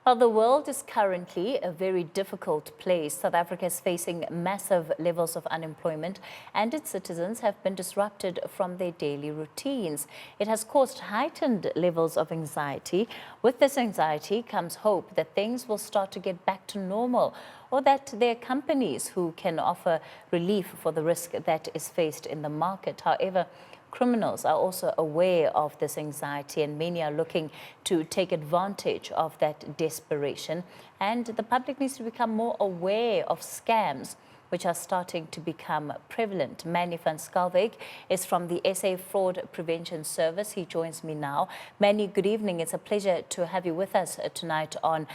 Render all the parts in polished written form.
Well, the world is currently a very difficult place. South Africa is facing massive levels of unemployment, and its citizens have been disrupted from their daily routines. It has caused heightened levels of anxiety. With this anxiety comes hope that things will start to get back to normal, or that there are companies who can offer relief for the risk that is faced in the market. However, criminals are also aware of this anxiety, and many are looking to take advantage of that desperation. And the public needs to become more aware of scams, which are starting to become prevalent. Mannie VAN Schalkwyk is from the SA Fraud Prevention Service. He joins me now. Mannie, good evening. It's a pleasure to have you with us tonight on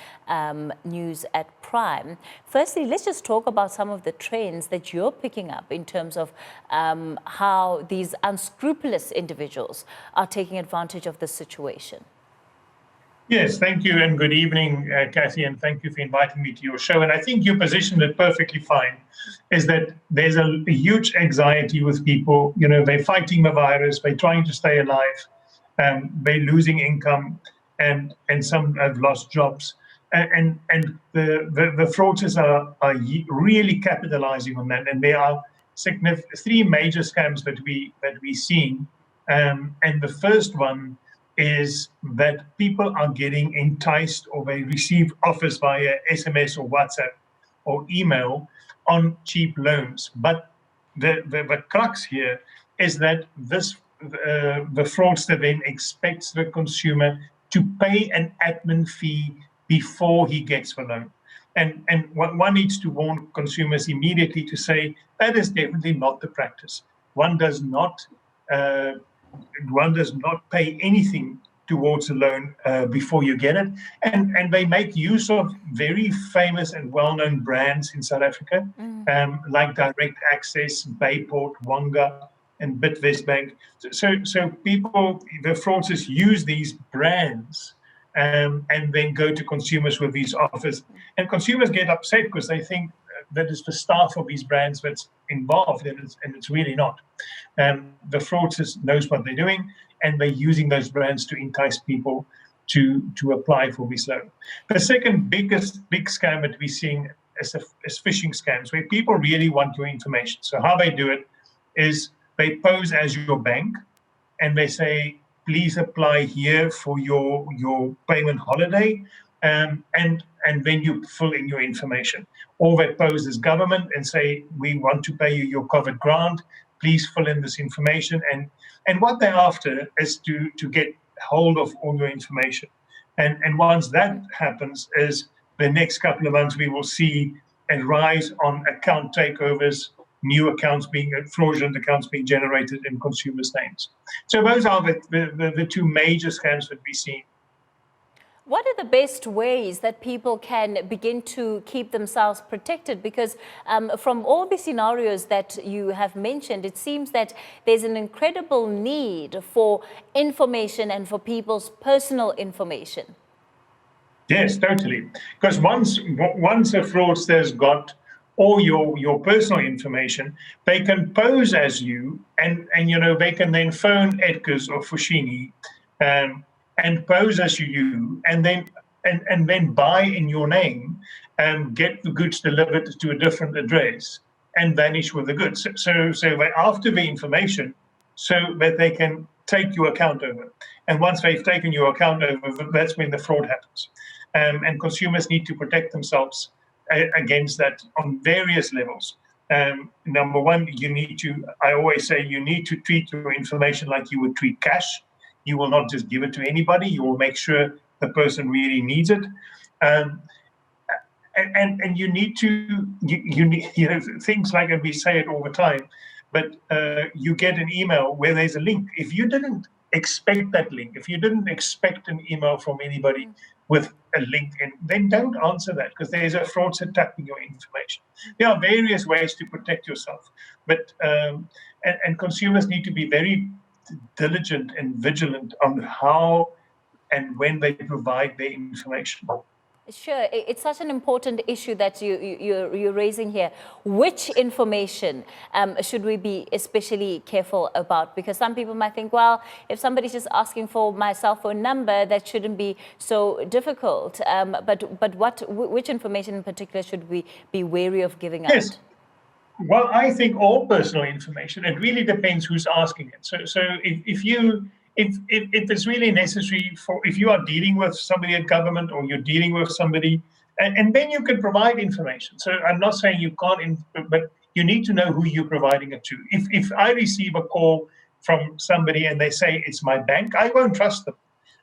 News at Prime. Firstly, let's just talk about some of the trends that you're picking up in terms of how these unscrupulous individuals are taking advantage of the situation. Yes, thank you, and good evening, Cathy, and thank you for inviting me to your show. And I think you positioned it perfectly fine, is that there's a huge anxiety with people. You know, they're fighting the virus, they're trying to stay alive, they're losing income, and some have lost jobs. And the fraudsters are really capitalizing on that. And there are three major scams that we're seeing. And the first one is that people are getting enticed, or they receive offers via SMS or WhatsApp or email on cheap loans. But the crux here is that the fraudster then expects the consumer to pay an admin fee before he gets the loan. And one needs to warn consumers immediately to say that is definitely not the practice. One does not pay anything towards a loan before you get it. And they make use of very famous and well-known brands in South Africa, like Direct Access, Bayport, Wonga, and Bidvest. So people, the fraudsters, use these brands and then go to consumers with these offers. And consumers get upset because they think that it's the staff of these brands that's involved, and it's really not. The fraudsters knows what they're doing, and they're using those brands to entice people to apply for this loan. The second big scam that we're seeing is phishing scams, where people really want your information. So how they do it is they pose as your bank, and they say, please apply here for your payment holiday, and then you fill in your information. Or they pose as government and say, we want to pay you your COVID grant, please fill in this information. And what they're after is to get hold of all your information. And once that happens, is the next couple of months we will see a rise on account takeovers, new accounts fraudulent accounts being generated in consumers' names. So those are the two major scams that we see. What are the best ways that people can begin to keep themselves protected? Because from all the scenarios that you have mentioned, it seems that there's an incredible need for information and for people's personal information. Yes, totally. Because once a fraudster's got all your personal information, they can pose as you, and you know, they can then phone Edgar's or Fushini, and pose as you, and then buy in your name, and get the goods delivered to a different address, and vanish with the goods. So they're after the information so that they can take your account over. And once they've taken your account over, that's when the fraud happens. And consumers need to protect themselves against that on various levels. Number one, I always say, you need to treat your information like you would treat cash. You will not just give it to anybody. You will make sure the person really needs it. And you need to, you know, things like, and we say it all the time, but you get an email where there's a link. If you didn't expect that link, if you didn't expect an email from anybody with a link in, then don't answer that, because there's a fraudster tapping your information. There are various ways to protect yourself, but and consumers need to be very diligent and vigilant on how and when they provide their information. Sure, it's such an important issue that you're raising here. Which information should we be especially careful about? Because some people might think, well, if somebody's just asking for my cell phone number, that shouldn't be so difficult. But which information in particular should we be wary of giving out? Yes. Well, I think all personal information. It really depends who's asking it. So if it's really necessary if you are dealing with somebody at government or you're dealing with somebody, and then you can provide information. So I'm not saying you can't, but you need to know who you're providing it to. If I receive a call from somebody and they say it's my bank, I won't trust them.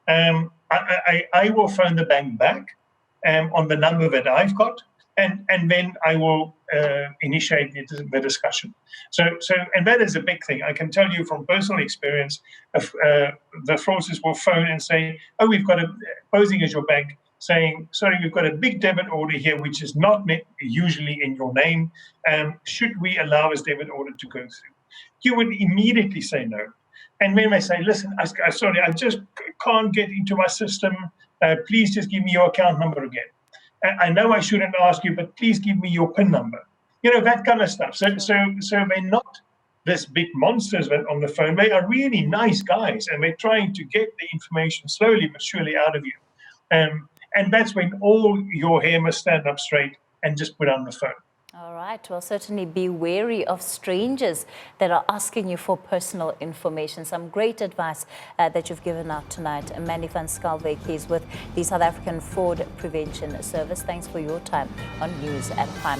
I will phone the bank back on the number that I've got. And then I will initiate the discussion. So and that is a big thing. I can tell you from personal experience, the fraudsters will phone and say, "Oh, we've got posing as your bank, saying, sorry, we've got a big debit order here, which is not usually in your name. Should we allow this debit order to go through?" You would immediately say no. And then they say, "Listen, sorry, I just can't get into my system. Please just give me your account number again. I know I shouldn't ask you, but please give me your PIN number." You know, that kind of stuff. So they're not this big monsters on the phone. They are really nice guys, and they're trying to get the information slowly but surely out of you. And that's when all your hair must stand up straight and just put on the phone. All right. Well, certainly be wary of strangers that are asking you for personal information. Some great advice that you've given out tonight. Mannie VAN Schalkwyk is with the South African Fraud Prevention Service. Thanks for your time on News at Prime.